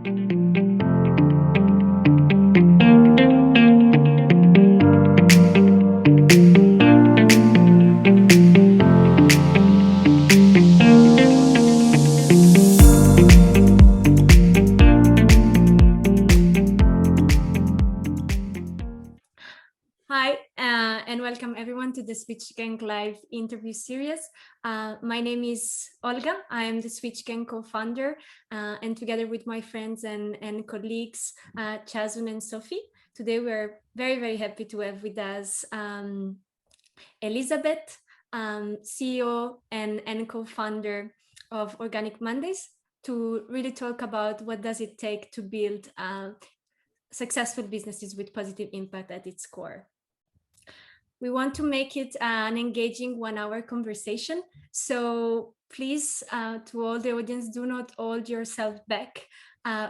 And welcome everyone to the Switch Gang Live interview series. My name is Olga. I am the Switch Gang co-founder, and together with my friends and colleagues, Chazun and Sophie, today we're very, very happy to have with us Elisabeth, CEO and co-founder of Organic Mondays, to really talk about what does it take to build successful businesses with positive impact at its core. We want to make it an engaging 1-hour conversation. So please, to all the audience, do not hold yourself back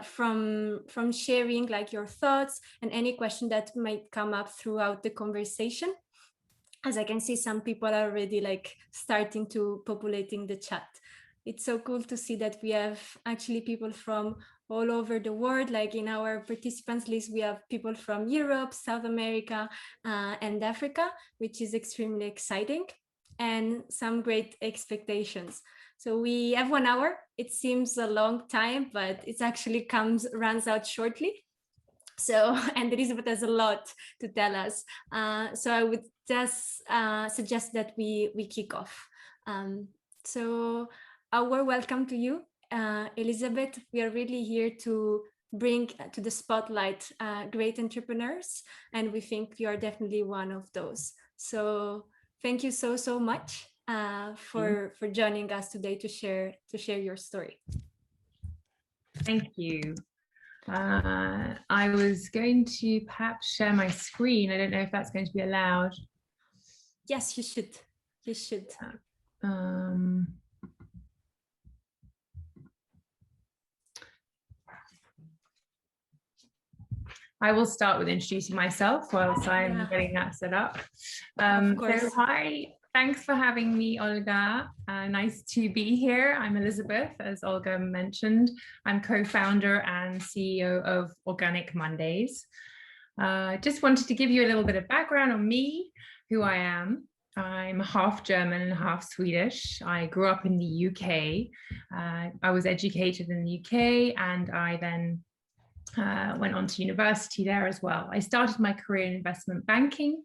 from sharing like your thoughts and any question that might come up throughout the conversation. As I can see, some people are already like starting to populating the chat. It's so cool to see that we have actually people from all over the world. Like in our participants list, we have people from Europe, South America, and Africa, which is extremely exciting, and some great expectations. So we have 1 hour. It seems a long time, but it actually runs out shortly. So, and Elisabeth has a lot to tell us. So I would just suggest that we kick off. So our welcome to you, Elisabeth. We are really here to bring to the spotlight great entrepreneurs, and we think you are definitely one of those. So thank you so much for joining us today to share your story. Thank you. I was going to perhaps share my screen. I don't know if that's going to be allowed. Yes, you should. You should. I will start with introducing myself whilst I'm getting that set up. So hi, thanks for having me, Olga. Nice to be here. I'm Elisabeth, as Olga mentioned. I'm co-founder and CEO of Organic Mondays. Just wanted to give you a little bit of background on me, who I am. I'm half German and half Swedish. I grew up in the UK. I was educated in the UK, and I then went on to university there as well. I started my career in investment banking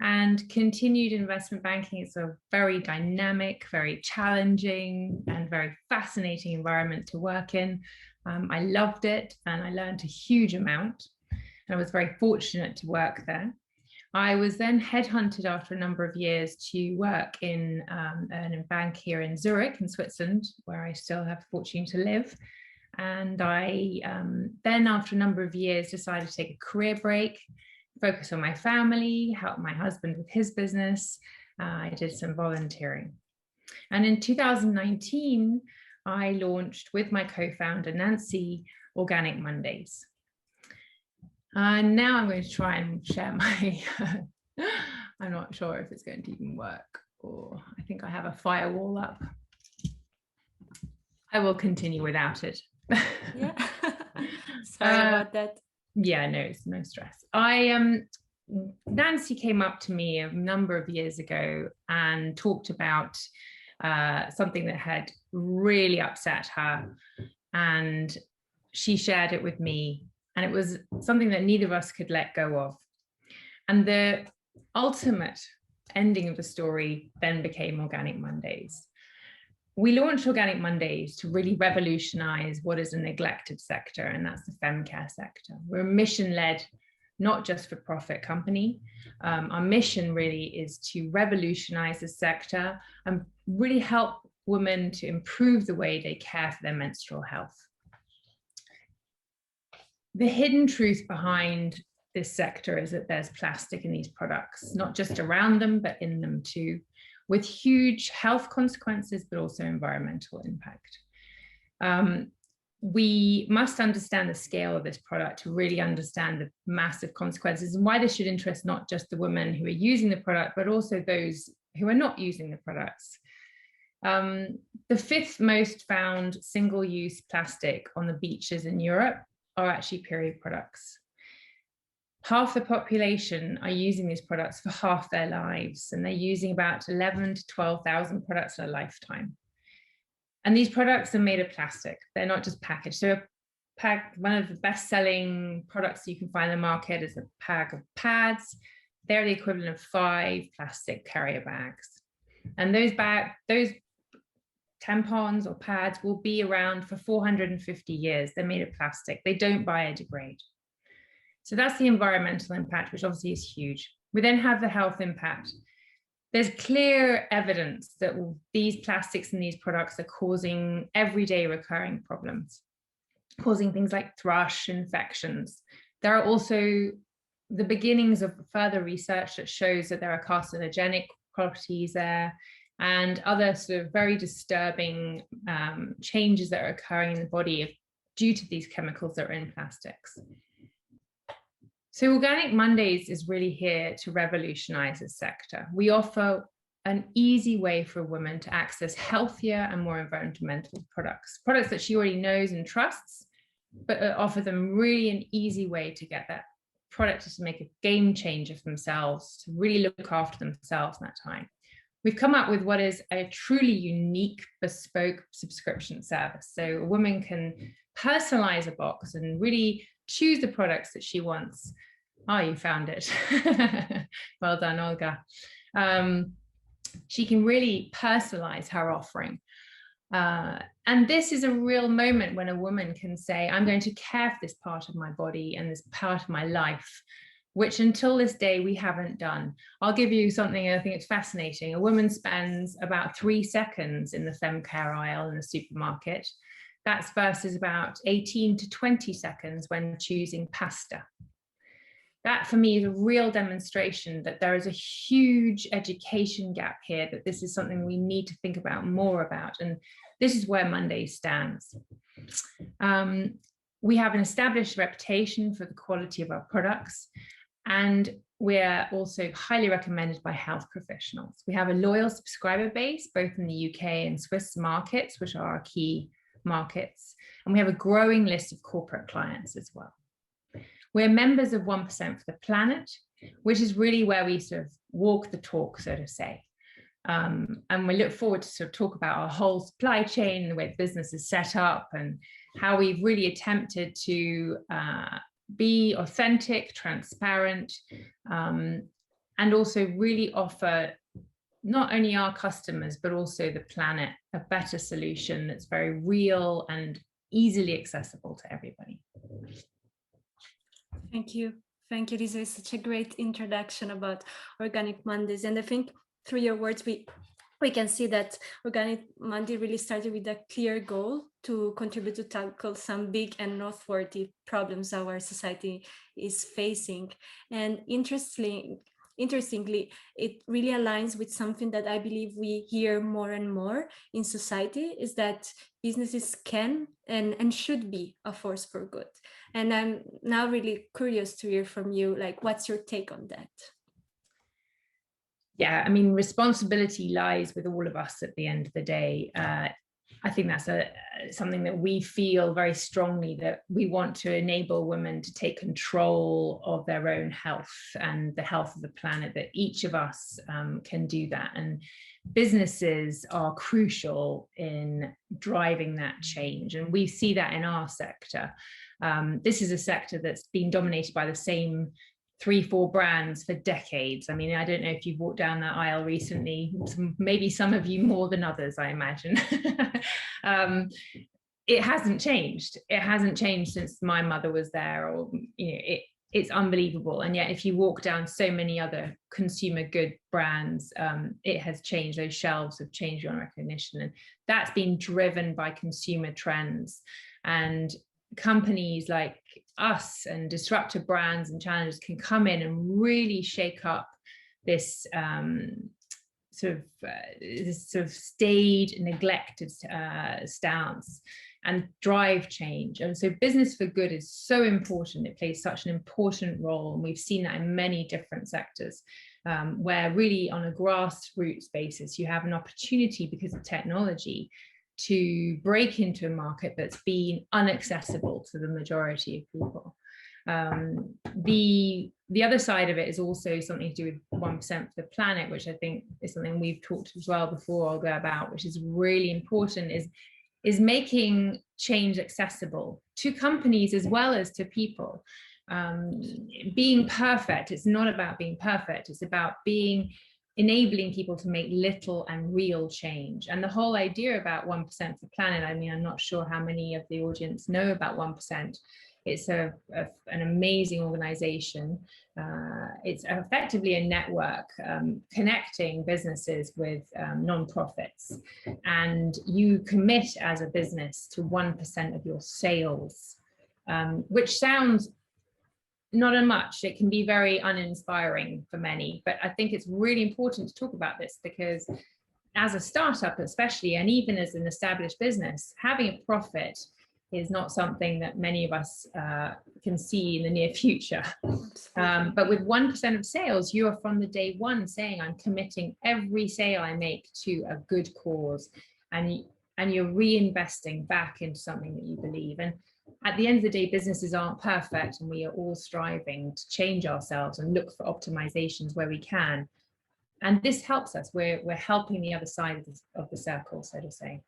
and continued investment banking. It's a very dynamic, very challenging, and very fascinating environment to work in. I loved it, and I learned a huge amount, and I was very fortunate to work there. I was then headhunted after a number of years to work in a bank here in Zurich in Switzerland, where I still have the fortune to live. And I then, after a number of years, decided to take a career break, focus on my family, help my husband with his business. I did some volunteering. And in 2019, I launched with my co-founder, Nancy, Organic Mondays. And now I'm going to try and share my, I'm not sure if it's going to even work, or I think I have a firewall up. I will continue without it. Yeah. Sorry about that. Yeah, no, it's no stress. Nancy came up to me a number of years ago and talked about something that had really upset her, and she shared it with me, and it was something that neither of us could let go of. And the ultimate ending of the story then became Organic Mondays. We launched Organic Mondays to really revolutionize what is a neglected sector, and that's the femcare sector. We're a mission-led, not just for profit company. Our mission really is to revolutionize the sector and really help women to improve the way they care for their menstrual health. The hidden truth behind this sector is that there's plastic in these products, not just around them, but in them too, with huge health consequences, but also environmental impact. We must understand the scale of this product to really understand the massive consequences and why this should interest not just the women who are using the product, but also those who are not using the products. The fifth most found single-use plastic on the beaches in Europe are actually period products. Half the population are using these products for half their lives, and they're using about 11 to 12,000 products in a lifetime. And these products are made of plastic. They're not just packaged. So one of the best-selling products you can find in the market is a pack of pads. They're the equivalent of 5 plastic carrier bags. And those tampons or pads will be around for 450 years. They're made of plastic. They don't biodegrade. So that's the environmental impact, which obviously is huge. We then have the health impact. There's clear evidence that these plastics and these products are causing everyday recurring problems, causing things like thrush infections. There are also the beginnings of further research that shows that there are carcinogenic properties there and other sort of very disturbing changes that are occurring in the body due to these chemicals that are in plastics. So Organic Mondays is really here to revolutionize this sector. We offer an easy way for women to access healthier and more environmental products that she already knows and trusts, but offer them really an easy way to get that product to make a game changer for themselves, to really look after themselves in that time. We've come up with what is a truly unique bespoke subscription service. So a woman can personalize a box and really choose the products that she wants. Oh, you found it. Well done, Olga. She can really personalize her offering. And this is a real moment when a woman can say, I'm going to care for this part of my body and this part of my life, which until this day we haven't done. I'll give you something I think it's fascinating. A woman spends about 3 seconds in the fem care aisle in the supermarket. That's versus about 18 to 20 seconds when choosing pasta. That for me is a real demonstration that there is a huge education gap here, that this is something we need to think about more about. And this is where Monday stands. We have an established reputation for the quality of our products, and we're also highly recommended by health professionals. We have a loyal subscriber base, both in the UK and Swiss markets, which are our key markets. And we have a growing list of corporate clients as well. We're members of 1% for the Planet, which is really where we sort of walk the talk, so to say. And we look forward to sort of talk about our whole supply chain, the way the business is set up, and how we've really attempted to be authentic, transparent, and also really offer not only our customers, but also the planet a better solution that's very real and easily accessible to everybody. Thank you. Thank you, Lisa. It's such a great introduction about Organic Mondays. And I think through your words, we can see that Organic Monday really started with a clear goal to contribute to tackle some big and noteworthy problems our society is facing. And interestingly, it really aligns with something that I believe we hear more and more in society, is that businesses can and should be a force for good. And I'm now really curious to hear from you, like, what's your take on that? Yeah, I mean, responsibility lies with all of us at the end of the day. I think that's something that we feel very strongly, that we want to enable women to take control of their own health and the health of the planet, that each of us can do that. And businesses are crucial in driving that change. And we see that in our sector. This is a sector that's been dominated by the same 3-4 brands for decades. I mean, I don't know if you've walked down that aisle recently, maybe some of you more than others, I imagine. It hasn't changed. It hasn't changed since my mother was there, or, you know, it's unbelievable. And yet if you walk down so many other consumer good brands, it has changed. Those shelves have changed on recognition, and that's been driven by consumer trends. And companies like us and disruptive brands and challengers can come in and really shake up this sort of staid, neglected stance, and drive change. And so business for good is so important. It plays such an important role. And we've seen that in many different sectors, where really on a grassroots basis, you have an opportunity because of technology to break into a market that's been inaccessible to the majority of people. The other side of it is also something to do with 1% for the planet, which I think is something we've talked as well before, Olga, about, which is really important, is making change accessible to companies as well as to people. Being perfect, it's not about being perfect, it's about enabling people to make little and real change. And the whole idea about 1% for the planet, I mean, I'm not sure how many of the audience know about 1%. It's an amazing organization. It's effectively a network connecting businesses with nonprofits. And you commit as a business to 1% of your sales, which sounds not a much. It can be very uninspiring for many, but I think it's really important to talk about this, because as a startup especially, and even as an established business, having a profit is not something that many of us can see in the near future. But with 1% of sales, you are from the day one saying, I'm committing every sale I make to a good cause, and you're reinvesting back into something that you believe. And at the end of the day, businesses aren't perfect, and we are all striving to change ourselves and look for optimizations where we can. And this helps us. We're helping the other side of the circle, so to say.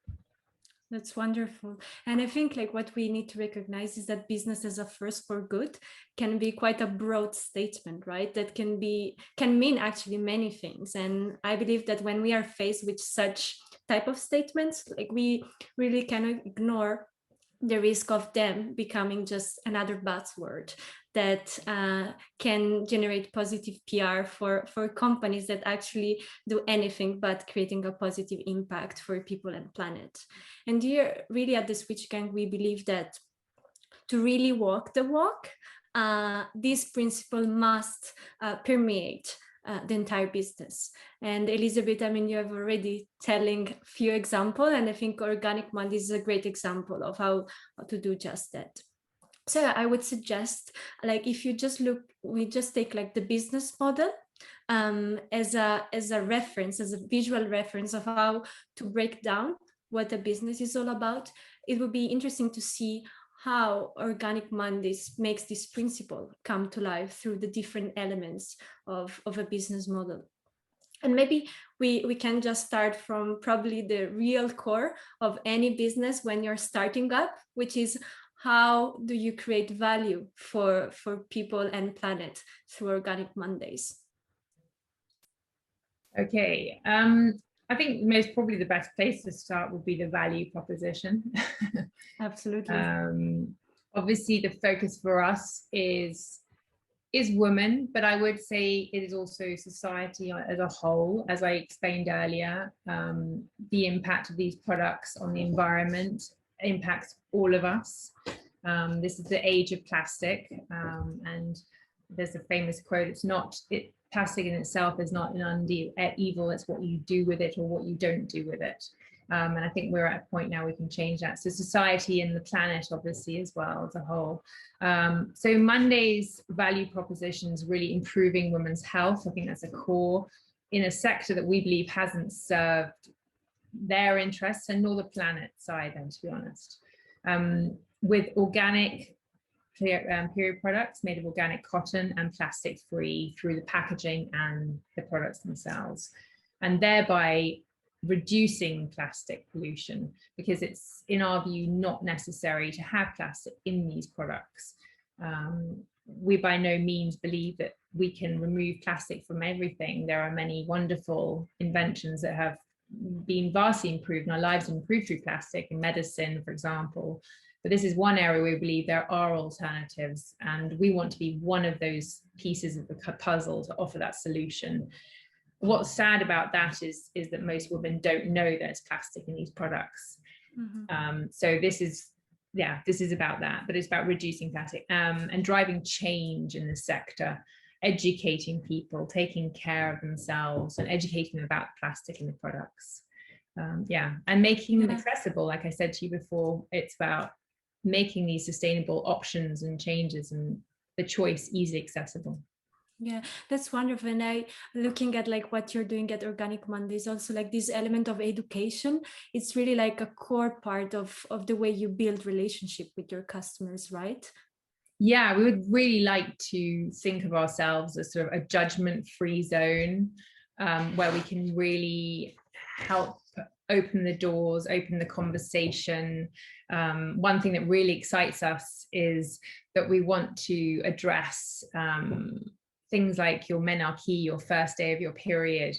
That's wonderful. And I think like what we need to recognize is that business as a force for good can be quite a broad statement, right? That can mean actually many things. And I believe that when we are faced with such type of statements, like we really cannot ignore the risk of them becoming just another buzzword that can generate positive PR for companies that actually do anything but creating a positive impact for people and planet. And here, really at the Switch Gang, we believe that to really walk the walk, this principle must permeate the entire business. And Elisabeth, I mean, you have already telling a few examples, and I think Organic Mondays is a great example of how to do just that. So I would suggest, like, if you just look, we just take like the business model as a reference, as a visual reference of how to break down what a business is all about. It would be interesting to see how Organic Mondays makes this principle come to life through the different elements of a business model. And maybe we can just start from probably the real core of any business when you're starting up, which is how do you create value for people and planet through Organic Mondays? Okay. I think most probably the best place to start would be the value proposition. Absolutely. Obviously, the focus for us is women, but I would say it is also society as a whole. As I explained earlier, the impact of these products on the environment impacts all of us. This is the age of plastic, and there's a famous quote, plastic in itself is not an evil, it's what you do with it or what you don't do with it. And I think we're at a point now we can change that. So society and the planet, obviously, as well as a whole. So Monday's value proposition is really improving women's health. I think that's a core in a sector that we believe hasn't served their interests and nor the planet side, and to be honest. With organic period products made of organic cotton and plastic free through the packaging and the products themselves, and thereby reducing plastic pollution, because it's, in our view, not necessary to have plastic in these products. We by no means believe that we can remove plastic from everything. There are many wonderful inventions that have been vastly improved and our lives have improved through plastic in medicine, for example. But this is one area where we believe there are alternatives, and we want to be one of those pieces of the puzzle to offer that solution. What's sad about that is that most women don't know there's plastic in these products. Mm-hmm. So this is about that, but it's about reducing plastic and driving change in the sector, educating people, taking care of themselves and educating them about plastic in the products. And making them accessible. Like I said to you before, it's about making these sustainable options and changes and the choice easily accessible. Yeah, that's wonderful. And I looking at like what you're doing at Organic Mondays, also like this element of education, it's really like a core part of the way you build relationship with your customers, right? Yeah, we would really like to think of ourselves as sort of a judgment-free zone, where we can really help open the doors, open the conversation. One thing that really excites us is that we want to address things like your menarche, your first day of your period.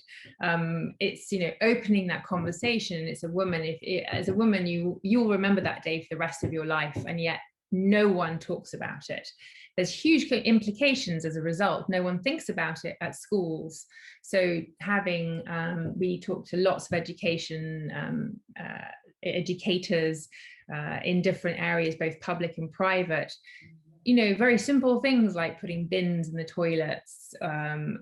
It's, you know, opening that conversation. It's a woman, as a woman, you'll remember that day for the rest of your life, and yet no one talks about it. There's huge implications as a result. No one thinks about it at schools. So having, we talk to lots of educators in different areas, both public and private, you know, very simple things like putting bins in the toilets,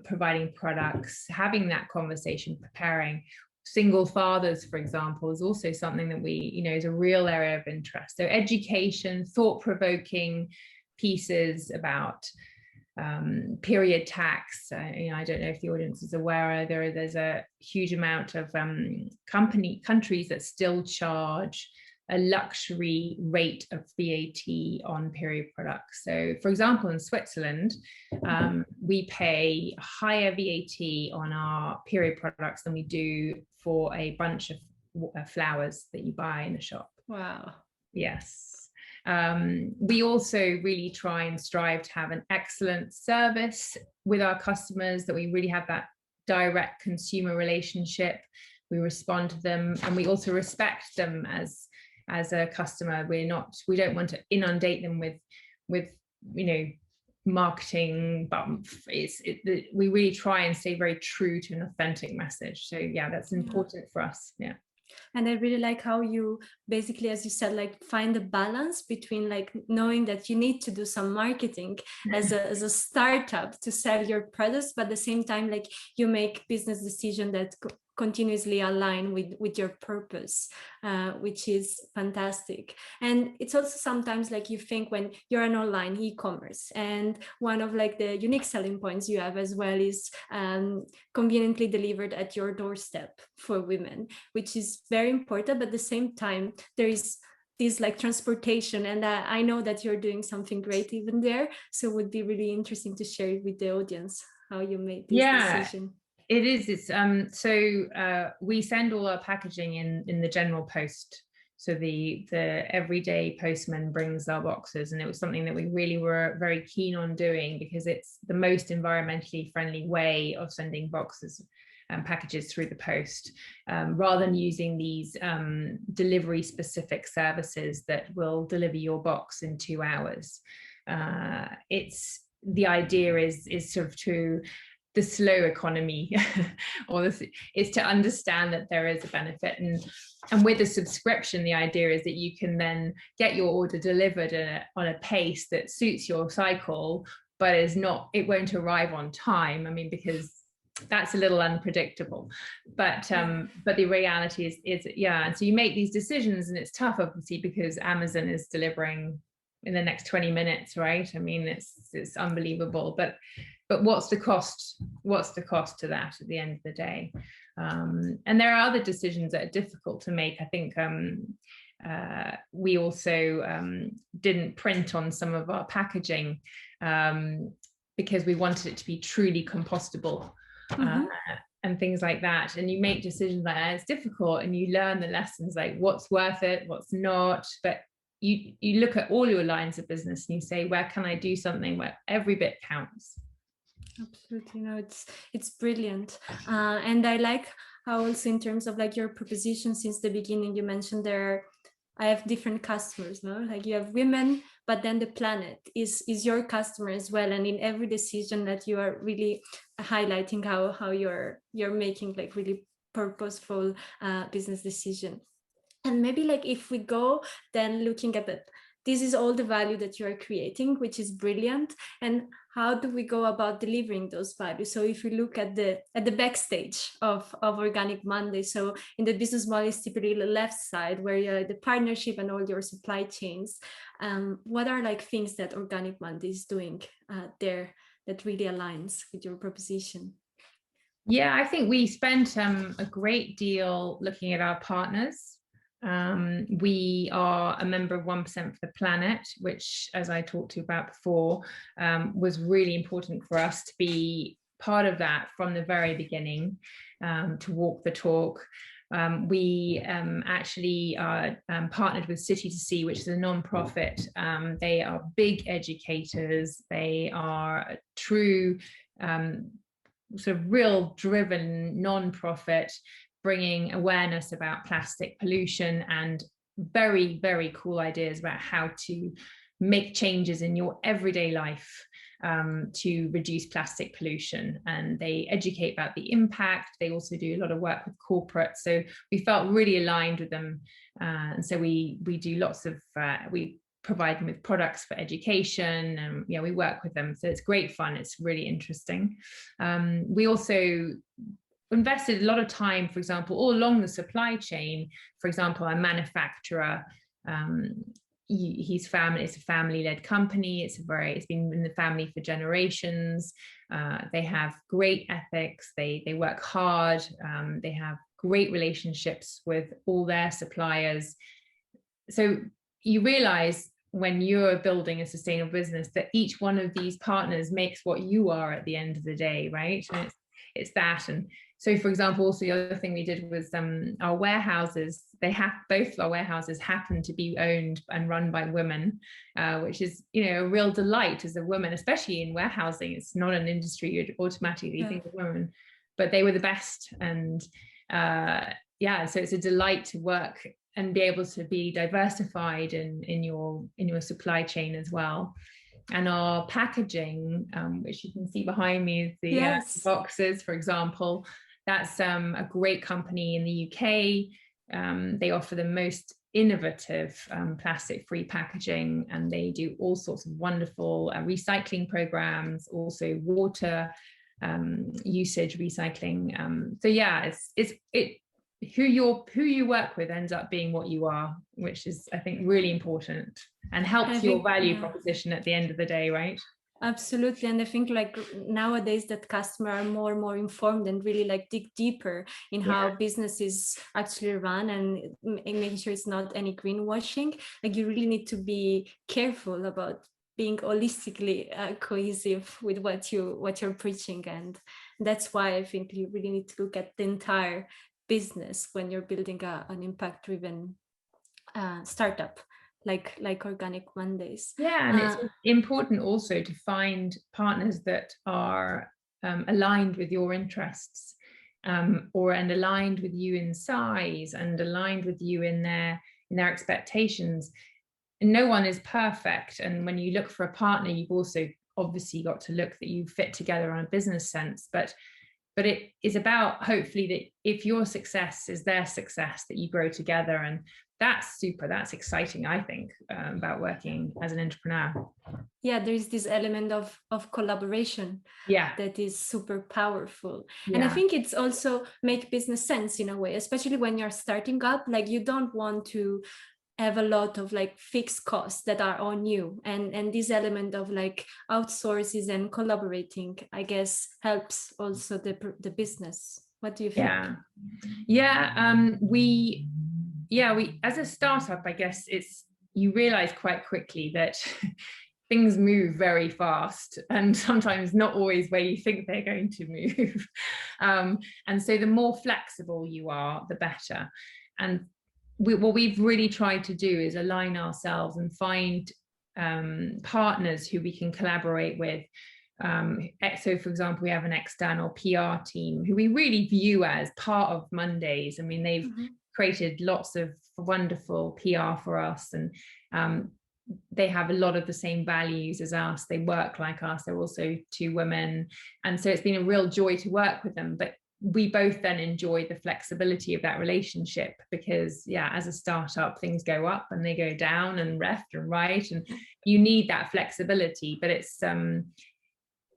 providing products, having that conversation, preparing. Single fathers, for example, is also something that we, you know, is a real area of interest. So education, thought-provoking pieces about period tax. You know, I don't know if the audience is aware, there's a huge amount of countries that still charge a luxury rate of VAT on period products. So for example, in Switzerland, we pay higher VAT on our period products than we do for a bunch of flowers that you buy in a shop. Wow. Yes. We also really try and strive to have an excellent service with our customers, that we really have that direct consumer relationship. We respond to them, and we also respect them as a customer. We don't want to inundate them with you know, marketing bump. We really try and stay very true to an authentic message. So yeah, that's important for us. Yeah. And I really like how you basically, as you said, like find a balance between like knowing that you need to do some marketing as a startup to sell your products, but at the same time, like you make business decisions that continuously align with your purpose, which is fantastic. And it's also sometimes like you think when you're an online e-commerce, and one of like the unique selling points you have as well is conveniently delivered at your doorstep for women, which is very important. But at the same time, there is this like transportation, and I know that you're doing something great even there, so it would be really interesting to share it with the audience how you made this decision. It is. It's so we send all our packaging in the general post. So the everyday postman brings our boxes, and it was something that we really were very keen on doing because it's the most environmentally friendly way of sending boxes and packages through the post, rather than using these delivery specific services that will deliver your box in 2 hours. It's the idea is sort of to the slow economy is to understand that there is a benefit, and with a subscription the idea is that you can then get your order delivered on a pace that suits your cycle, but it won't arrive on time. I mean, because that's a little unpredictable, but the reality is and so you make these decisions, and it's tough obviously because Amazon is delivering in the next 20 minutes, right? I mean, it's unbelievable, but what's the cost to that at the end of the day? And there are other decisions that are difficult to make. I think we also didn't print on some of our packaging because we wanted it to be truly compostable. And things like that, and you make decisions like that. It's difficult, and you learn the lessons, like what's worth it, what's not. But you look at all your lines of business and you say, where can I do something where every bit counts? Absolutely. No, it's brilliant. And I like how also in terms of like your proposition since the beginning, you mentioned I have different customers, no? Like you have women, but then the planet is your customer as well. And in every decision that you are really highlighting how you're making like really purposeful business decision. And maybe like if we go then looking at this is all the value that you are creating, which is brilliant. And how do we go about delivering those values? So if we look at the backstage of Organic Monday, so in the business model is typically the left side, where you are the partnership and all your supply chains. What are like things that Organic Monday is doing there that really aligns with your proposition? Yeah, I think we spent a great deal looking at our partners. We are a member of 1% for the Planet, which, as I talked to you about before, was really important for us to be part of that from the very beginning, to walk the talk. We actually are partnered with City to Sea, which is a non-profit. They are big educators. They are a true sort of real driven non-profit, bringing awareness about plastic pollution and very, very cool ideas about how to make changes in your everyday life to reduce plastic pollution. And they educate about the impact. They also do a lot of work with corporates. So we felt really aligned with them. And so we do lots of, we provide them with products for education, and we work with them. So it's great fun. It's really interesting. We also invested a lot of time, for example, all along the supply chain. For example, a manufacturer, his family, it's a family-led company. It's been in the family for generations. They have great ethics. They work hard. They have great relationships with all their suppliers. So you realize when you're building a sustainable business that each one of these partners makes what you are at the end of the day, right? And it's that. And so, for example, also the other thing we did was our warehouses. Both our warehouses happen to be owned and run by women, which is a real delight as a woman, especially in warehousing. It's not an industry you'd automatically think of women, but they were the best. And so it's a delight to work and be able to be diversified in your supply chain as well. And our packaging, which you can see behind me, is the boxes, for example. That's a great company in the UK. They offer the most innovative plastic-free packaging, and they do all sorts of wonderful recycling programs, also water usage recycling. Who you work with ends up being what you are, which is, I think, really important and helps your value proposition at the end of the day, right? Absolutely. And I think like nowadays that customers are more and more informed and really like dig deeper in how businesses actually run, and making sure it's not any greenwashing. Like you really need to be careful about being holistically cohesive with what you're preaching. And that's why I think you really need to look at the entire business when you're building an impact-driven startup like Organic Mondays. And it's important also to find partners that are aligned with your interests, and aligned with you in size, and aligned with you in their expectations. And no one is perfect, and when you look for a partner, you've also obviously got to look that you fit together on a business sense, but it is about, hopefully, that if your success is their success, that you grow together. And that's exciting, I think, about working as an entrepreneur. There is this element of collaboration that is super powerful. And I think it's also make business sense in a way, especially when you're starting up. Like you don't want to have a lot of like fixed costs that are on you, and this element of like outsources and collaborating, I guess, helps also the business. What do you think? We as a startup, I guess you realize quite quickly that things move very fast, and sometimes not always where you think they're going to move. And so the more flexible you are, the better. And what we've really tried to do is align ourselves and find partners who we can collaborate with. So, for example, we have an external PR team who we really view as part of Mondays. I mean, they've created lots of wonderful PR for us, and they have a lot of the same values as us. They work like us. They're also two women, and so it's been a real joy to work with them. But we both then enjoy the flexibility of that relationship, because as a startup, things go up and they go down and left and right, and you need that flexibility. But it's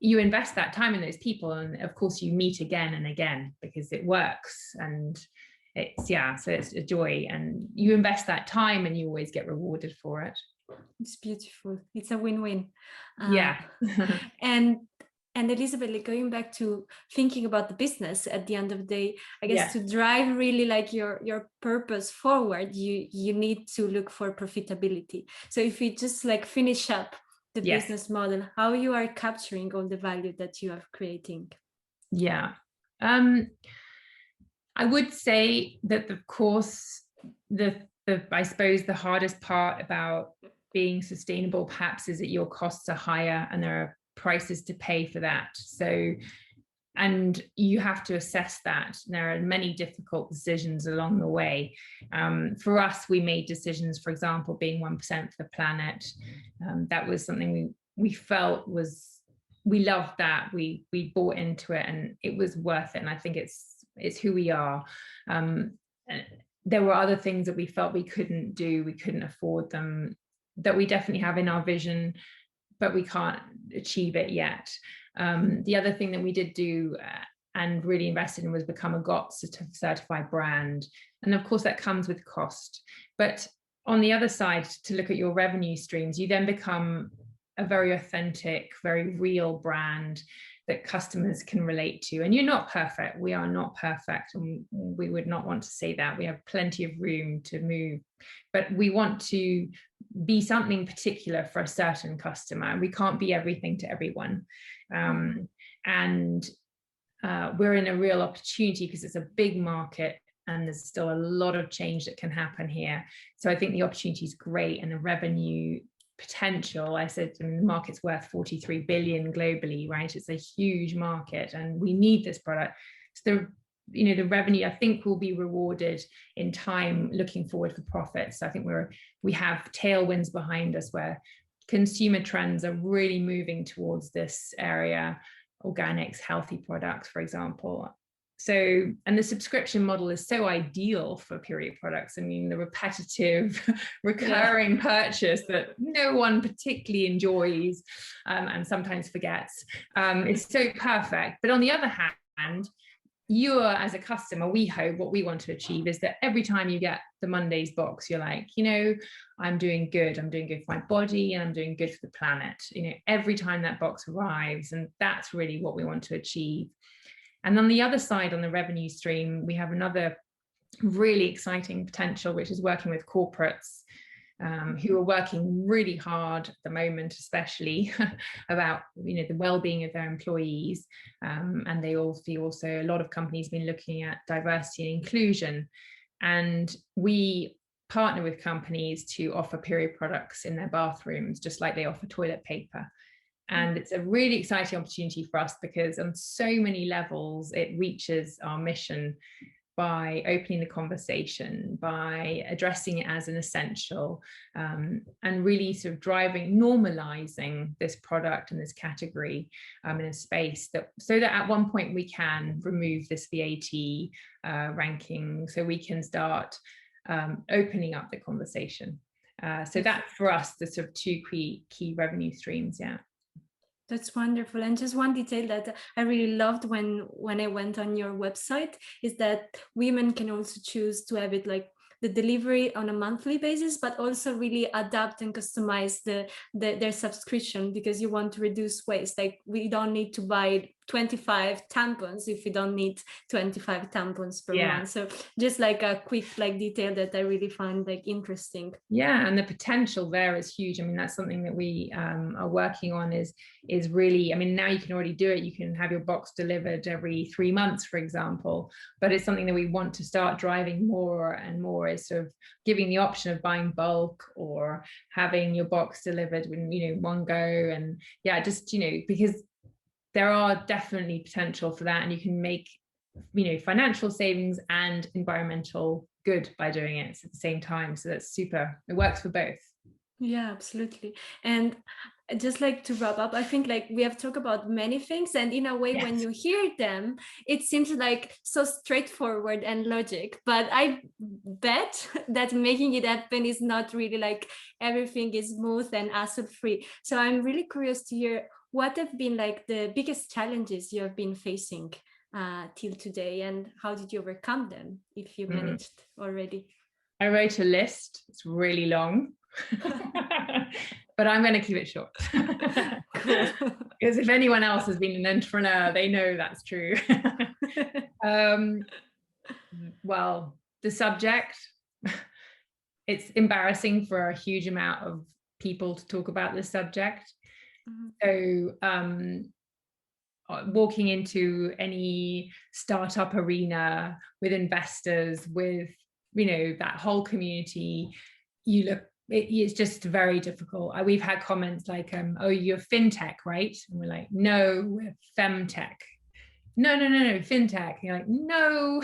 you invest that time in those people, and of course you meet again and again because it works, and it's so it's a joy, and you invest that time and you always get rewarded for it. It's beautiful. It's a win-win. And Elisabeth, like going back to thinking about the business at the end of the day, I guess to drive really like your purpose forward, you need to look for profitability. So if we just like finish up the business model, how you are capturing all the value that you are creating? I would say that, of course, I suppose the hardest part about being sustainable perhaps is that your costs are higher and there are prices to pay for that. So, and you have to assess that. There are many difficult decisions along the way. For us, we made decisions, for example, being 1% for the planet. That was something we felt we loved that. We bought into it and it was worth it. And I think it's who we are. There were other things that we felt we couldn't do, we couldn't afford them, that we definitely have in our vision, but we can't achieve it yet. The other thing that we did do and really invested in was become a GOTS certified brand. And of course that comes with cost. But on the other side, to look at your revenue streams, you then become a very authentic, very real brand that customers can relate to. And you're not perfect. We are not perfect. And we would not want to say that. We have plenty of room to move, but we want to be something particular for a certain customer. We can't be everything to everyone. And we're in a real opportunity because it's a big market and there's still a lot of change that can happen here. So I think the opportunity is great, and the revenue potential, I said, the market's worth 43 billion globally, right? It's a huge market and we need this product. So the revenue, I think, will be rewarded in time, looking forward for profits. So I think we have tailwinds behind us where consumer trends are really moving towards this area, organics, healthy products, for example. So, and the subscription model is so ideal for period products. I mean, the repetitive, recurring purchase that no one particularly enjoys and sometimes forgets is so perfect. But on the other hand, you as a customer, we hope what we want to achieve is that every time you get the Mondays box, you're like, I'm doing good. I'm doing good for my body and I'm doing good for the planet. Every time that box arrives, and that's really what we want to achieve. And on the other side, on the revenue stream, we have another really exciting potential, which is working with corporates who are working really hard at the moment, especially about the well-being of their employees. And they all feel also a lot of companies have been looking at diversity and inclusion. And we partner with companies to offer period products in their bathrooms, just like they offer toilet paper. And it's a really exciting opportunity for us because on so many levels, it reaches our mission by opening the conversation, by addressing it as an essential, and really sort of normalizing this product and this category in a space so that at one point we can remove this VAT ranking, so we can start opening up the conversation. So that's for us the sort of two key revenue streams. That's wonderful. And just one detail that I really loved when I went on your website is that women can also choose to have it like the delivery on a monthly basis, but also really adapt and customize their subscription, because you want to reduce waste. Like we don't need to buy 25 tampons if we don't need 25 tampons per month. So just like a quick detail that I really find interesting. And the potential there is huge. I mean, that's something that we are working on is really, I mean, now you can already do it. You can have your box delivered every 3 months, for example, but it's something that we want to start driving more and more, is sort of giving the option of buying bulk or having your box delivered when, one go. And just, because there are definitely potential for that, and you can make, financial savings and environmental good by doing it at the same time. So that's super. It works for both. Yeah, absolutely. And just like to wrap up, I think like we have talked about many things, and in a way, Yes. when you hear them, it seems like so straightforward and logic. But I bet that making it happen is not really like everything is smooth and hassle free. So I'm really curious to hear what have been like the biggest challenges you have been facing till today, and how did you overcome them, if you managed already? I wrote a list. It's really long. But I'm going to keep it short. Cool. Because if anyone else has been an entrepreneur, they know that's true. Well, the subject, it's embarrassing for a huge amount of people to talk about this subject. So walking into any startup arena with investors, with, you know, that whole community, it's just very difficult. We've had comments like, oh, you're fintech, right? And we're like, no, we're femtech. No, fintech. And you're like, no.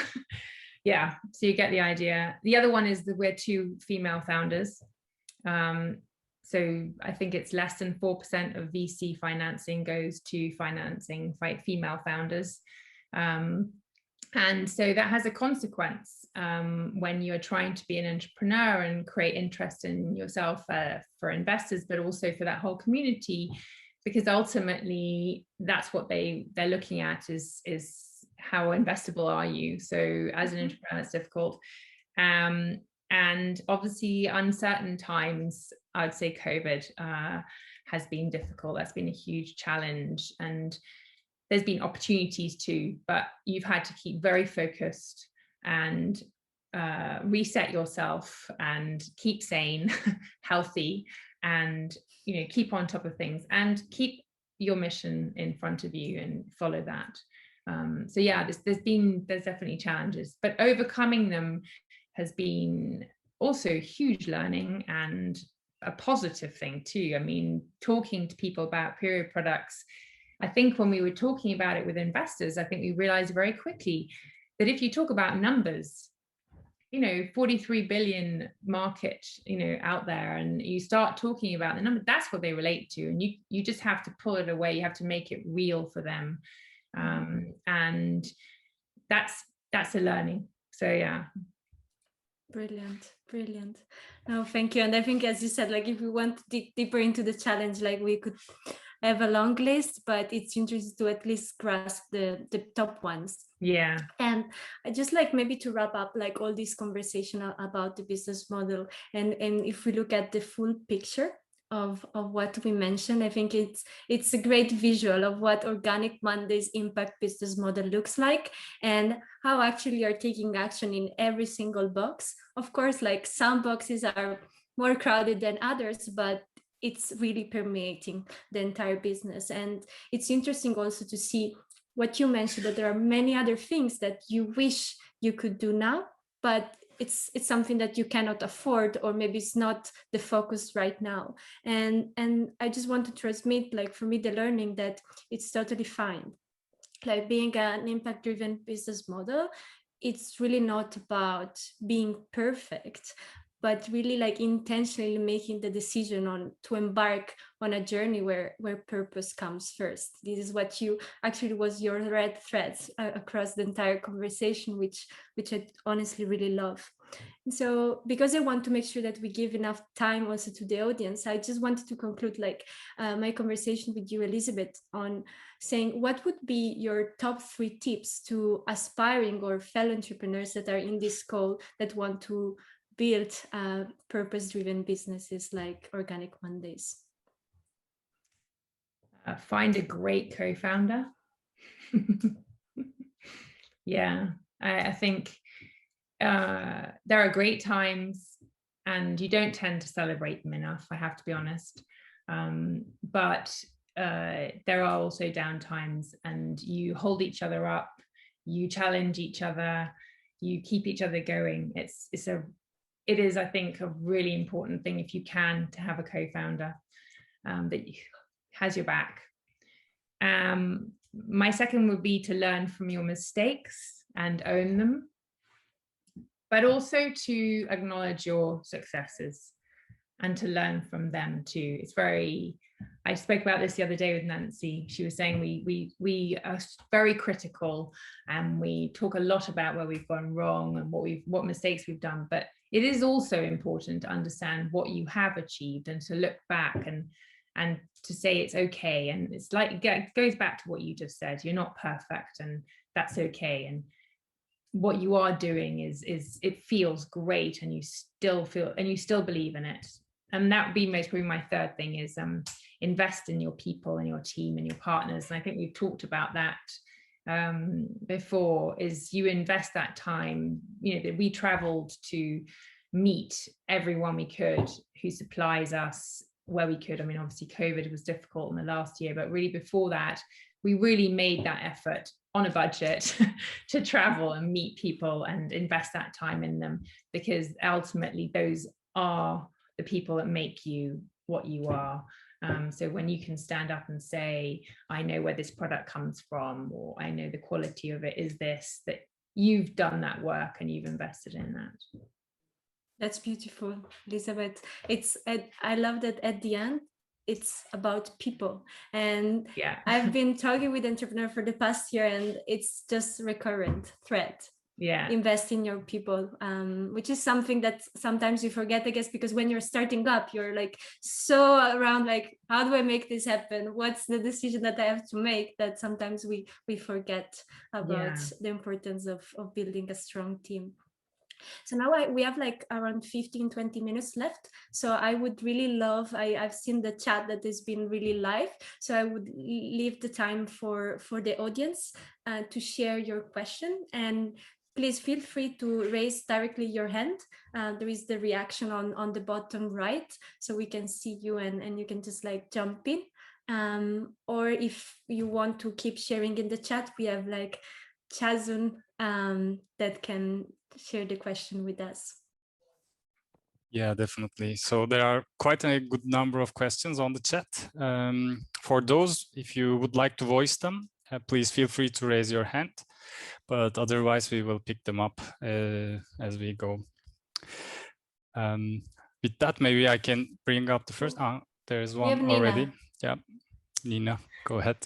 Yeah, so you get the idea. The other one is that we're 2 female founders. So I think it's less than 4% of VC financing goes to financing female founders. And so that has a consequence when you're trying to be an entrepreneur and create interest in yourself for investors, but also for that whole community, because ultimately that's what they're looking at is how investable are you? So as an entrepreneur, it's difficult. And obviously uncertain times, I'd say COVID has been difficult. That's been a huge challenge. And there's been opportunities too, but you've had to keep very focused and reset yourself and keep sane, healthy, and, you know, keep on top of things and keep your mission in front of you and follow that. So yeah, there's definitely challenges, but overcoming them has been also huge learning and a positive thing too. I mean, talking to people about period products, I think when we were talking about it with investors, I think we realized very quickly that if you talk about numbers, you know, 43 billion market, you know, out there, and you start talking about the number, that's what they relate to. And you just have to pull it away. You have to make it real for them. And that's a learning. So yeah. Brilliant. No, thank you. And I think, as you said, like if we want to dig deeper into the challenge, like we could have a long list, but it's interesting to at least grasp the top ones. Yeah. And I just like maybe to wrap up like all this conversation about the business model, and if we look at the full picture of what we mentioned, I think it's a great visual of what Organic Mondays impact business model looks like, and how actually you're taking action in every single box. Of course, like some boxes are more crowded than others, but it's really permeating the entire business. And it's interesting also to see what you mentioned, that there are many other things that you wish you could do now, but it's something that you cannot afford, or maybe it's not the focus right now. And I just want to transmit, like for me, the learning that it's totally fine. Like being an impact-driven business model, it's really not about being perfect, but really like intentionally making the decision to embark on a journey where purpose comes first. This is what you actually was your red threads across the entire conversation, which I honestly really love. And so, because I want to make sure that we give enough time also to the audience, I just wanted to conclude like my conversation with you, Elisabeth, on saying what would be your top 3 tips to aspiring or fellow entrepreneurs that are in this call that want to build purpose-driven businesses like Organic Mondays? Find a great co-founder. Yeah, I think there are great times and you don't tend to celebrate them enough, I have to be honest. But there are also down times, and you hold each other up, you challenge each other, you keep each other going. It is, I think, a really important thing, if you can, to have a co-founder that has your back. My second would be to learn from your mistakes and own them, but also to acknowledge your successes and to learn from them too. It's very I spoke about this the other day with Nancy. She was saying we are very critical, and we talk a lot about where we've gone wrong and what mistakes we've done. But it is also important to understand what you have achieved and to look back and to say it's okay. And it's like, it goes back to what you just said. You're not perfect, and that's okay. And what you are doing is it feels great, and you still believe in it. And that would be probably my third thing is invest in your people and your team and your partners. And I think we've talked about that before, is you invest that time. We traveled to meet everyone we could who supplies us where we could. I mean, obviously COVID was difficult in the last year, but really before that, we really made that effort on a budget to travel and meet people and invest that time in them, because ultimately those are the people that make you what you are. So when you can stand up and say, I know where this product comes from, or I know the quality of it is this, that you've done that work and you've invested in that. That's beautiful, Elisabeth. I love that at the end, it's about people. And yeah, I've been talking with entrepreneurs for the past year, and it's just recurrent thread. Yeah, invest in your people, which is something that sometimes you forget, I guess, because when you're starting up, you're like so around like, how do I make this happen? What's the decision that I have to make? That sometimes we forget about the importance of building a strong team. So now we have like around 15-20 minutes left. So I would really love, I've seen the chat that has been really live. So I would leave the time for the audience to share your question. And please feel free to raise directly your hand. There is the reaction on the bottom right, so we can see you and you can just like jump in. Or if you want to keep sharing in the chat, we have like Chazun that can share the question with us. Yeah, definitely. So there are quite a good number of questions on the chat. For those, if you would like to voice them, please feel free to raise your hand, but otherwise we will pick them up as we go. With that, maybe I can bring up the first. There's one already. Yeah, Nina, go ahead.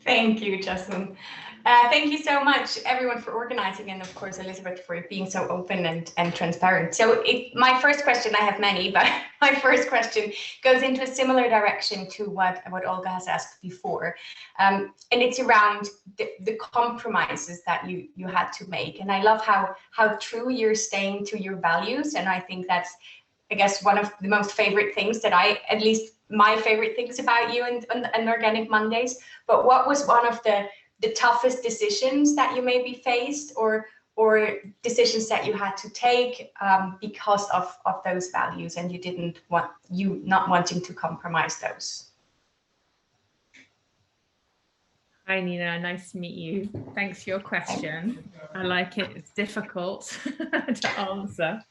Thank you, Justin. Thank you so much, everyone, for organizing, and of course, Elisabeth, for being so open and transparent. So my first question, I have many, but my first question goes into a similar direction to what Olga has asked before. And it's around the compromises that you had to make. And I love how true you're staying to your values. And I think that's, I guess, one of the most favorite things that at least my favorite things about you and Organic Mondays. But what was one of the toughest decisions that you maybe faced, or decisions that you had to take because of those values, and you not wanting to compromise those? Hi Nina, nice to meet you. Thanks for your question. I like it. It's difficult to answer.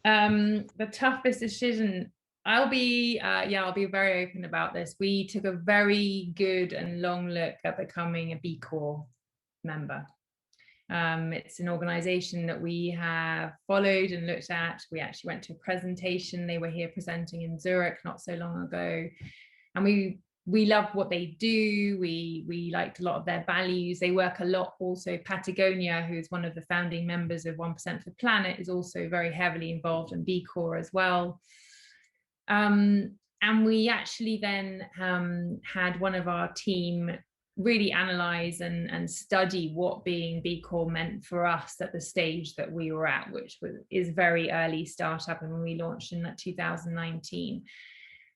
The toughest decision, I'll be very open about this. We took a very good and long look at becoming a B Corp member. It's an organization that we have followed and looked at. We actually went to a presentation. They were here presenting in Zurich not so long ago. And we love what they do. We liked a lot of their values. They work a lot also. Patagonia, who's one of the founding members of 1% for the Planet, is also very heavily involved in B Corp as well. And we actually then had one of our team really analyze and study what being B Corp meant for us at the stage that we were at, which is very early startup, and when we launched in 2019.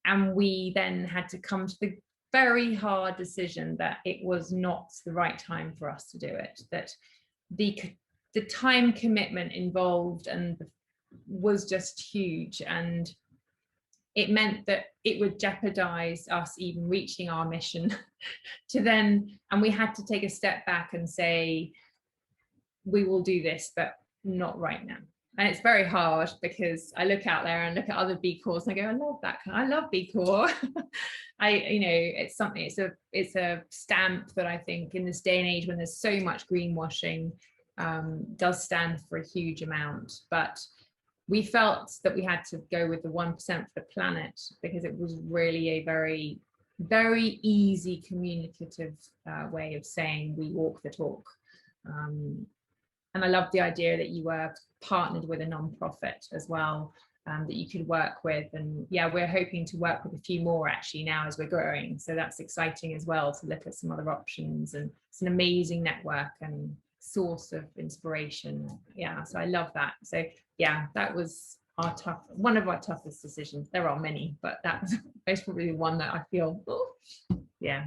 And we then had to come to the very hard decision that it was not the right time for us to do it, that the time commitment involved and was just huge, and it meant that it would jeopardize us even reaching our mission and we had to take a step back and say, we will do this, but not right now. And it's very hard because I look out there and look at other B Corps and I go, I love that. I love B Corp. It's something, it's a stamp that I think in this day and age when there's so much greenwashing does stand for a huge amount. But we felt that we had to go with the 1% for the planet because it was really a very, very easy communicative way of saying we walk the talk. And I love the idea that you were partnered with a non-profit as well, that you could work with. And yeah, we're hoping to work with a few more actually now as we're growing. So that's exciting as well, to look at some other options. And it's an amazing network and source of inspiration. Yeah, so I love that. So yeah, that was one of our toughest decisions. There are many, but that's probably the one that I feel, yeah.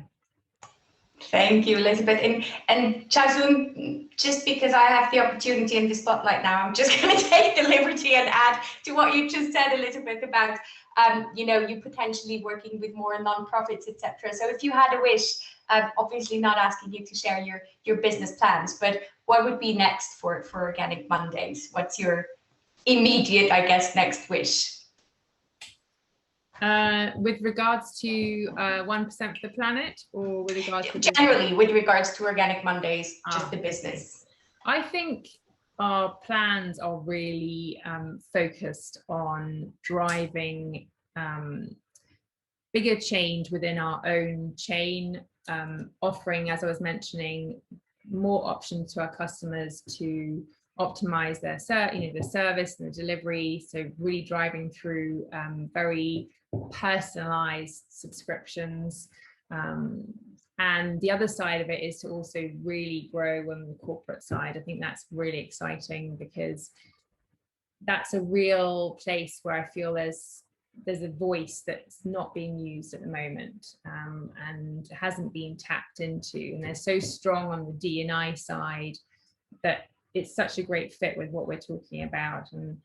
Thank you, Elisabeth. And Chasun, just because I have the opportunity in the spotlight now, I'm just going to take the liberty and add to what you just said, Elisabeth, about you potentially working with more non-profits, etc. So if you had a wish, obviously not asking you to share your business plans, but what would be next for Organic Mondays? What's your immediate, I guess, next wish? With regards to 1% for the planet, or with regards to generally with regards to Organic Mondays, just the business? I think our plans are really focused on driving bigger change within our own chain, offering, as I was mentioning, more options to our customers to optimize their the service and the delivery. So really driving through very personalized subscriptions. And the other side of it is to also really grow on the corporate side. I think that's really exciting because that's a real place where I feel there's a voice that's not being used at the moment, and hasn't been tapped into. And they're so strong on the D&I side that it's such a great fit with what we're talking about. And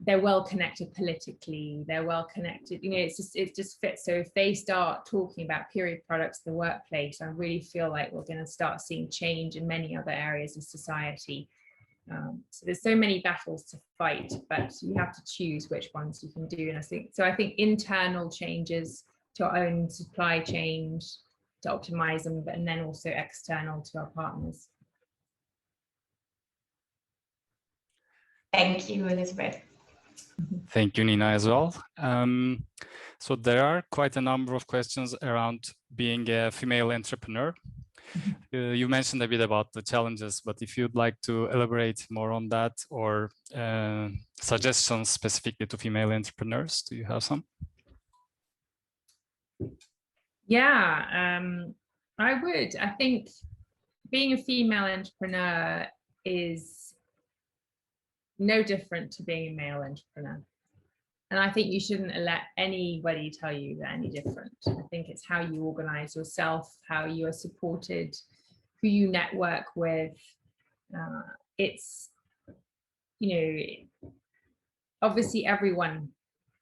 they're well connected politically, they're well connected, it just fits. So if they start talking about period products in the workplace, I really feel like we're going to start seeing change in many other areas of society. So there's so many battles to fight, but you have to choose which ones you can do. And I think internal changes to our own supply chains to optimize them, and then also external to our partners. Thank you, Elisabeth. Thank you, Nina, as well. So there are quite a number of questions around being a female entrepreneur. You mentioned a bit about the challenges, but if you'd like to elaborate more on that, or suggestions specifically to female entrepreneurs, do you have some? Yeah, I would. I think being a female entrepreneur is no different to being a male entrepreneur. And I think you shouldn't let anybody tell you they're any different. I think it's how you organize yourself, how you are supported, who you network with. It's, obviously everyone,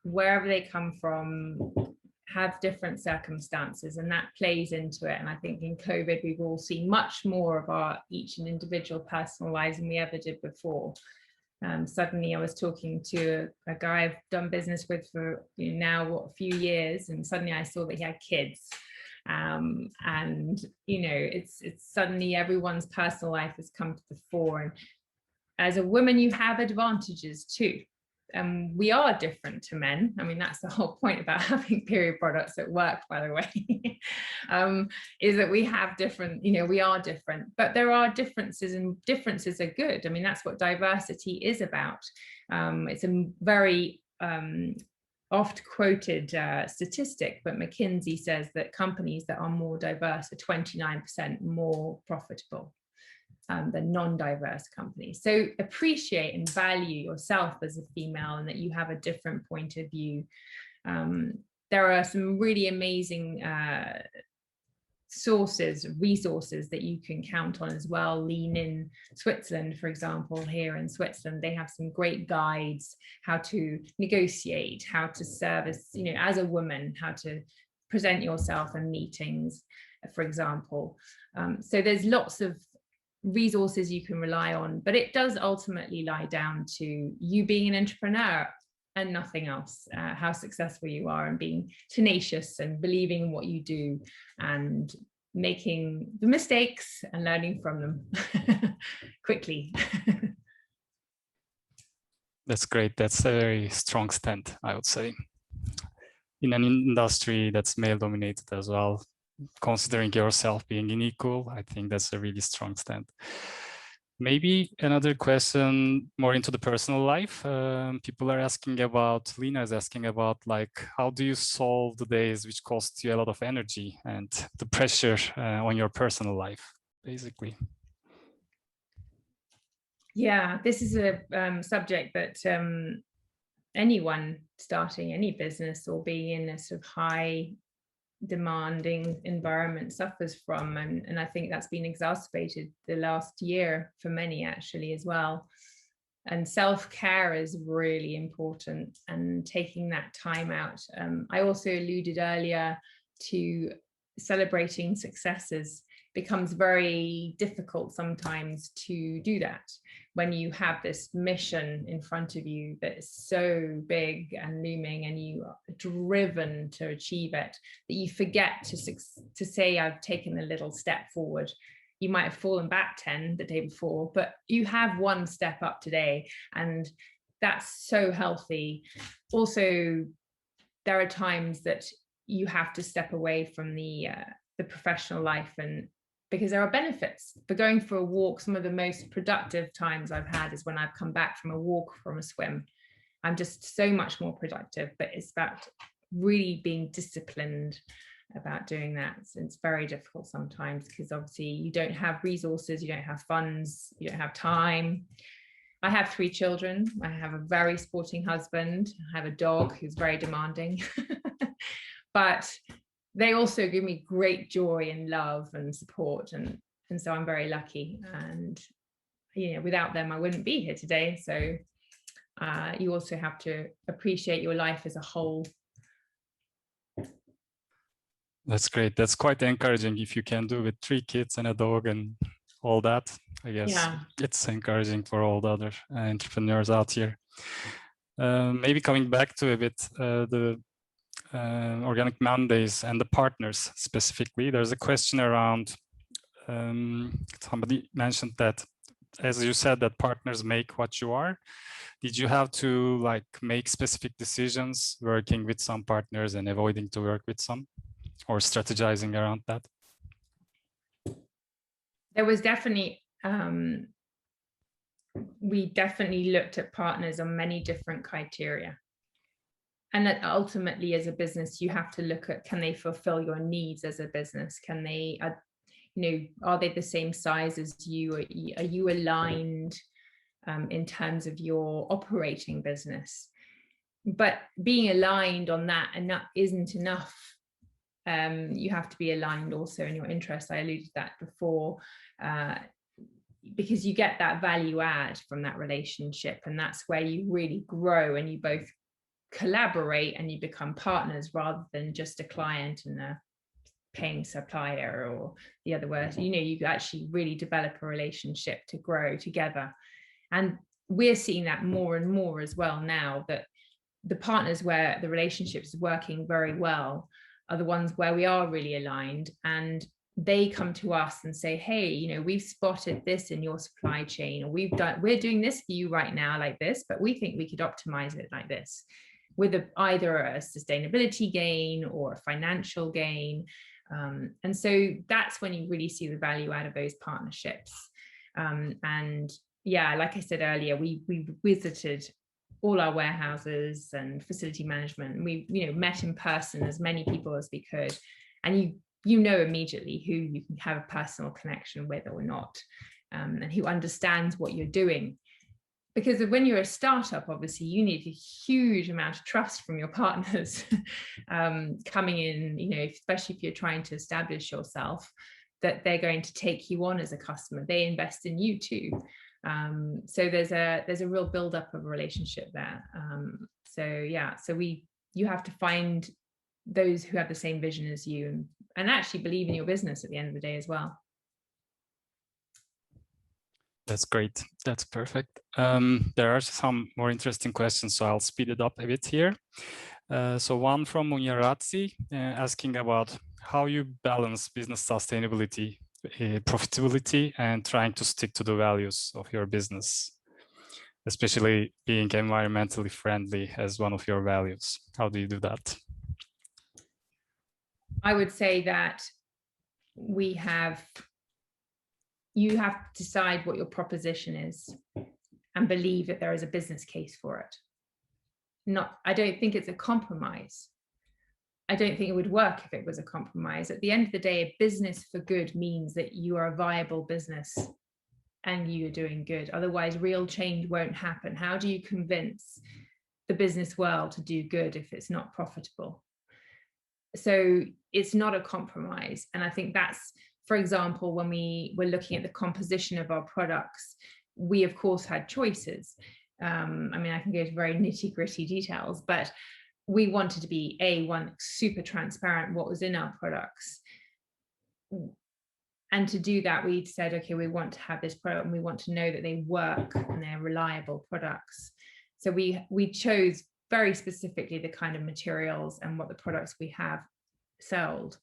wherever they come from, have different circumstances, and that plays into it. And I think in COVID, we've all seen much more of our each and individual personal lives than we ever did before. Suddenly I was talking to a guy I've done business with for now a few years, and suddenly I saw that he had kids, and it's suddenly everyone's personal life has come to the fore. And as a woman, you have advantages too. We are different to men. I mean, that's the whole point about having period products at work, by the way, is that we have different, we are different, but there are differences, and differences are good. I mean, that's what diversity is about. It's a very oft quoted statistic, but McKinsey says that companies that are more diverse are 29% more profitable than non-diverse companies. So appreciate and value yourself as a female, and that you have a different point of view. There are some really amazing resources that you can count on as well. Lean In Switzerland, for example, here in Switzerland, they have some great guides, how to negotiate, how to service, as a woman, how to present yourself in meetings, for example. So there's lots of resources you can rely on, but it does ultimately lie down to you being an entrepreneur and nothing else. How successful you are, and being tenacious and believing in what you do, and making the mistakes and learning from them quickly. That's great. That's a very strong stand, I would say. In an industry that's male dominated as well, considering yourself being unequal, I think that's a really strong stand. Maybe another question more into the personal life. People are asking about, Lena is asking about, like, how do you solve the days which cost you a lot of energy and the pressure on your personal life, basically? Yeah, this is a subject that anyone starting any business or being in a sort of high demanding environment suffers from, and I think that's been exacerbated the last year for many actually as well. And self-care is really important, and taking that time out. I also alluded earlier to celebrating successes. Becomes very difficult sometimes to do that when you have this mission in front of you that is so big and looming, and you are driven to achieve it, that you forget to say, I've taken a little step forward. You might have fallen back 10 the day before, but you have one step up today, and that's so healthy. Also, there are times that you have to step away from the professional life, and because there are benefits for going for a walk. Some of the most productive times I've had is when I've come back from a walk, from a swim. I'm just so much more productive, but it's about really being disciplined about doing that. So it's very difficult sometimes because obviously you don't have resources, you don't have funds, you don't have time. I have 3 children. I have a very sporting husband. I have a dog who's very demanding, but they also give me great joy and love and support. And so I'm very lucky. And, you know, without them, I wouldn't be here today. So you also have to appreciate your life as a whole. That's great. That's quite encouraging if you can do with 3 kids and a dog and all that. I guess it's encouraging for all the other entrepreneurs out here. Maybe coming back to a bit the Organic Mondays and the partners specifically, there's a question around, somebody mentioned that, as you said, that partners make what you are. Did you have to like make specific decisions working with some partners and avoiding to work with some, or strategizing around that? There was definitely, we definitely looked at partners on many different criteria. And that ultimately as a business, you have to look at, can they fulfill your needs as a business? Can they, you know, are they the same size as you? Are you aligned in terms of your operating business? But being aligned on that, and that isn't enough. You have to be aligned also in your interests. I alluded to that before, because you get that value add from that relationship, and that's where you really grow and you both collaborate and you become partners rather than just a client and a paying supplier or the other word. You know, you actually really develop a relationship to grow together. And we're seeing that more and more as well now, that the partners where the relationship is working very well are the ones where we are really aligned, and they come to us and say, hey, you know, we've spotted this in your supply chain, or we're doing this for you right now like this, but we think we could optimize it like this, with either a sustainability gain or a financial gain. And so that's when you really see the value out of those partnerships. And yeah, like I said earlier, we visited all our warehouses and facility management. We, you know, met in person as many people as we could, and you know immediately who you can have a personal connection with or not, and who understands what you're doing. Because when you're a startup, obviously you need a huge amount of trust from your partners coming in, you know, especially if you're trying to establish yourself, that they're going to take you on as a customer. They invest in you too. So there's a real build-up of a relationship there. So yeah, so you have to find those who have the same vision as you and actually believe in your business at the end of the day as well. That's great. That's perfect. There are some more interesting questions, so I'll speed it up a bit here. So one from Munyaratsi asking about how you balance business sustainability, profitability, and trying to stick to the values of your business. especially being environmentally friendly as one of your values? How do you do that? I would say that you have to decide what your proposition is and believe that there is a business case for it. I don't think it's a compromise. I don't think it would work if it was a compromise. At the end of the day, a business for good means that you are a viable business and you're doing good. Otherwise, real change won't happen. How do you convince the business world to do good if it's not profitable? So it's not a compromise. And I think that's, for example, when we were looking at the composition of our products, we of course had choices. I mean, I can go to very nitty-gritty details, but we wanted to be one, super transparent what was in our products. And to do that, we said, okay, we want to have this product and we want to know that they work and they're reliable products. So we chose very specifically the kind of materials and what the products we have sold,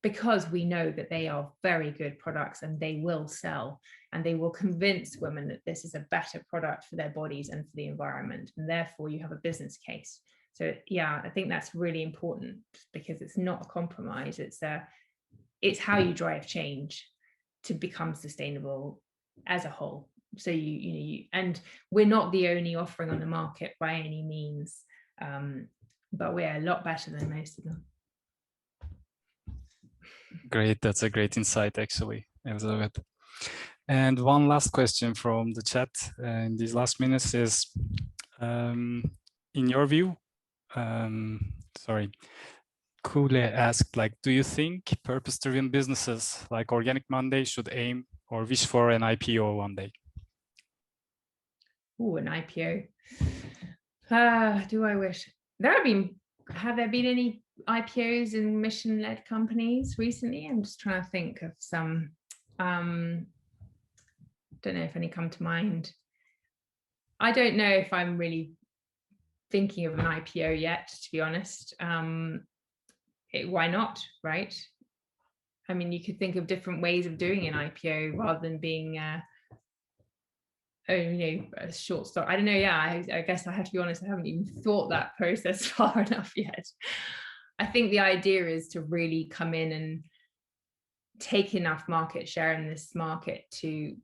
because we know that they are very good products and they will sell and they will convince women that this is a better product for their bodies and for the environment. And therefore you have a business case. So yeah, I think that's really important because it's not a compromise. It's how you drive change to become sustainable as a whole. So and we're not the only offering on the market by any means, but we're a lot better than most of them. Great, that's a great insight actually, Elisabeth. And one last question from the chat in these last minutes is, in your view, Kule asked, like, do you think purpose-driven businesses like Organic Monday should aim or wish for an IPO one day? Oh, an IPO. Do I wish? Have there been any IPOs in mission-led companies recently? I'm just trying to think of some. Don't know if any come to mind. I don't know if I'm really thinking of an IPO yet, to be honest. Why not, right? I mean, you could think of different ways of doing an IPO rather than being a short stock. I don't know. Yeah, I guess I have to be honest. I haven't even thought that process far enough yet. I think the idea is to really come in and take enough market share in this market to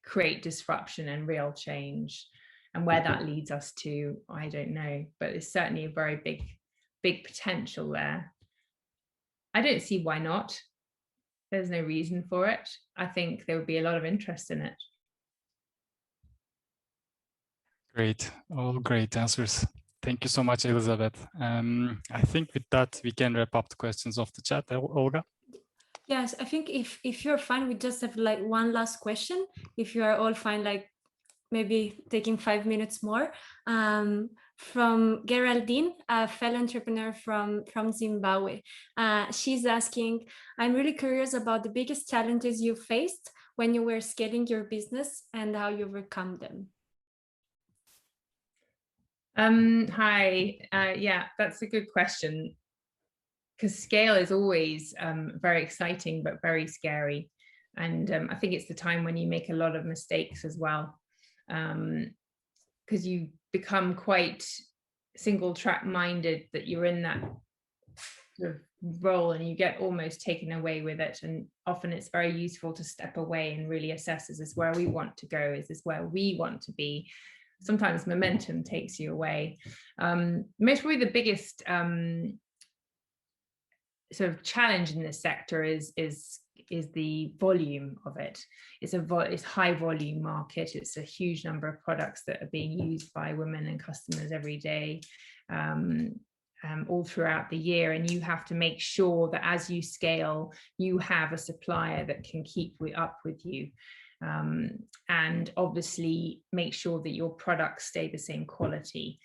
create disruption and real change. And where that leads us to, I don't know. But it's certainly a very big potential there. I don't see why not. There's no reason for it. I think there would be a lot of interest in it. Great, all great answers. Thank you so much, Elisabeth. I think with that, we can wrap up the questions of the chat. Olga? Yes, I think if you're fine, we just have like one last question. If you are all fine, like maybe taking 5 minutes more. From Geraldine, a fellow entrepreneur from Zimbabwe. She's asking, I'm really curious about the biggest challenges you faced when you were scaling your business and how you overcome them. Hi, yeah, that's a good question, because scale is always very exciting but very scary, and I think it's the time when you make a lot of mistakes as well, because you become quite single track minded, that you're in that sort of role and you get almost taken away with it, and often it's very useful to step away and really assess, is this where we want to go, is this where we want to be? Sometimes momentum takes you away. Most probably the biggest sort of challenge in this sector is the volume of it. It's high volume market. It's a huge number of products that are being used by women and customers every day, all throughout the year. And you have to make sure that as you scale, you have a supplier that can keep up with you. And obviously make sure that your products stay the same quality.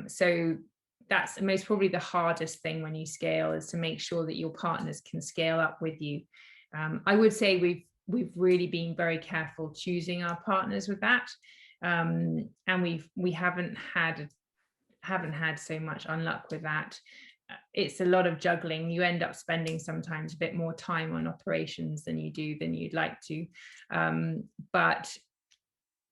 So that's most probably the hardest thing when you scale, is to make sure that your partners can scale up with you. I would say we've really been very careful choosing our partners with that, and we haven't had so much unluck with that. It's a lot of juggling. You end up spending sometimes a bit more time on operations than you'd like to, but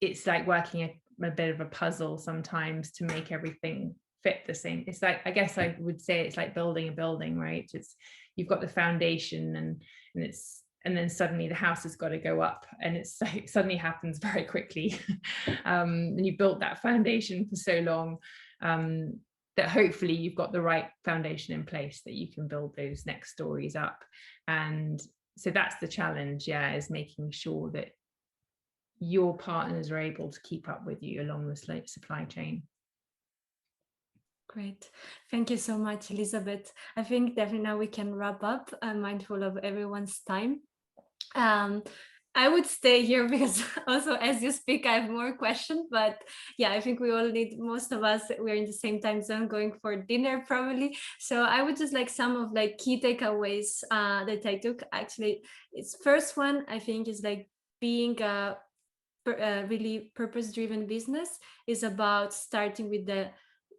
it's like working a bit of a puzzle sometimes to make everything fit the same. It's like, I guess I would say it's like building a building, right? It's, you've got the foundation and then suddenly the house has got to go up, and it's like suddenly happens very quickly. And you built that foundation for so long that hopefully you've got the right foundation in place that you can build those next stories up. And so that's the challenge, yeah, is making sure that your partners are able to keep up with you along the supply chain. Great. Thank you so much, Elisabeth. I think definitely now we can wrap up. I'm mindful of everyone's time. I would stay here because also as you speak, I have more questions, but yeah, I think we all need, most of us, we're in the same time zone going for dinner probably. So I would just like some of like key takeaways that I took. Actually, it's first one, I think, is like being a really purpose-driven business is about starting with the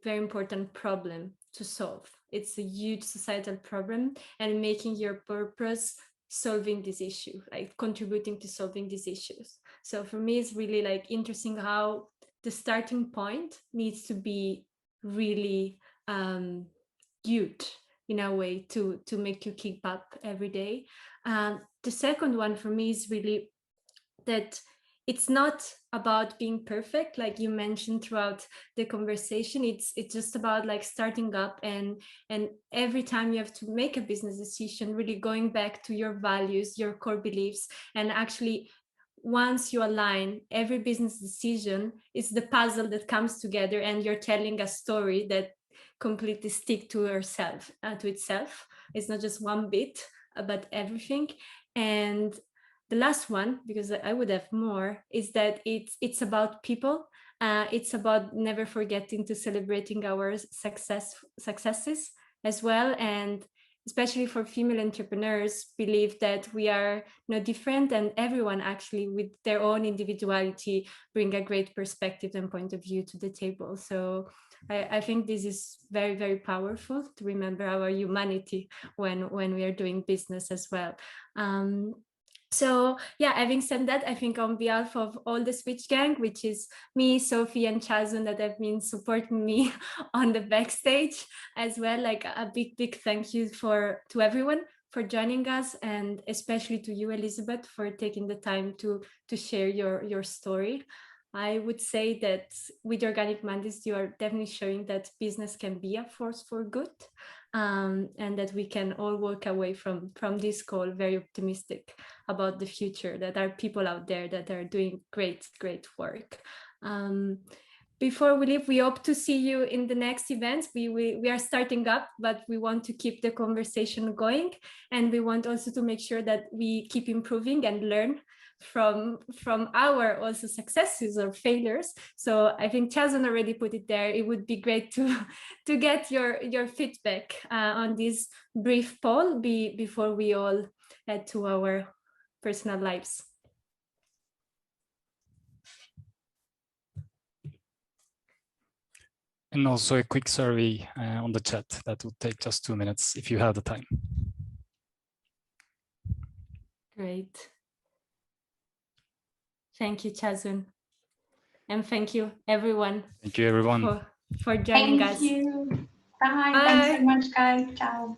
very important problem to solve. It's a huge societal problem, and making your purpose solving this issue, like contributing to solving these issues. So for me, it's really like interesting how the starting point needs to be really huge in a way to make you keep up every day. The second one for me is really that it's not about being perfect, like you mentioned throughout the conversation. It's just about like starting up, and every time you have to make a business decision, really going back to your values, your core beliefs. And actually, once you align, every business decision is the puzzle that comes together, and you're telling a story that completely stick to yourself, to itself. It's not just one bit, but everything. And the last one, because I would have more, is that it's about people. It's about never forgetting to celebrating our successes as well. And especially for female entrepreneurs, believe that we are no different, and everyone actually with their own individuality bring a great perspective and point of view to the table. So I think this is very, very powerful to remember our humanity when we are doing business as well. So yeah, having said that, I think on behalf of all the Switch Gang, which is me, Sophie, and Chazun, that have been supporting me on the backstage as well, like a big thank you to everyone for joining us, and especially to you, Elisabeth, for taking the time to share your story. I would say that with Organic Mondays, you are definitely showing that business can be a force for good, and that we can all walk away from this call very optimistic about the future, that there are people out there that are doing great work. Before we leave, we hope to see you in the next events. We are starting up, but we want to keep the conversation going, and we want also to make sure that we keep improving and learn from our also successes or failures. So I think Chazun already put it there. It would be great to get your feedback on this brief poll before we all head to our personal lives. And also a quick survey on the chat. That would take just 2 minutes if you have the time. Great. Thank you, Chazun. And thank you, everyone. Thank you, everyone. For joining us. Thank you. Bye. Thanks so much, guys. Ciao.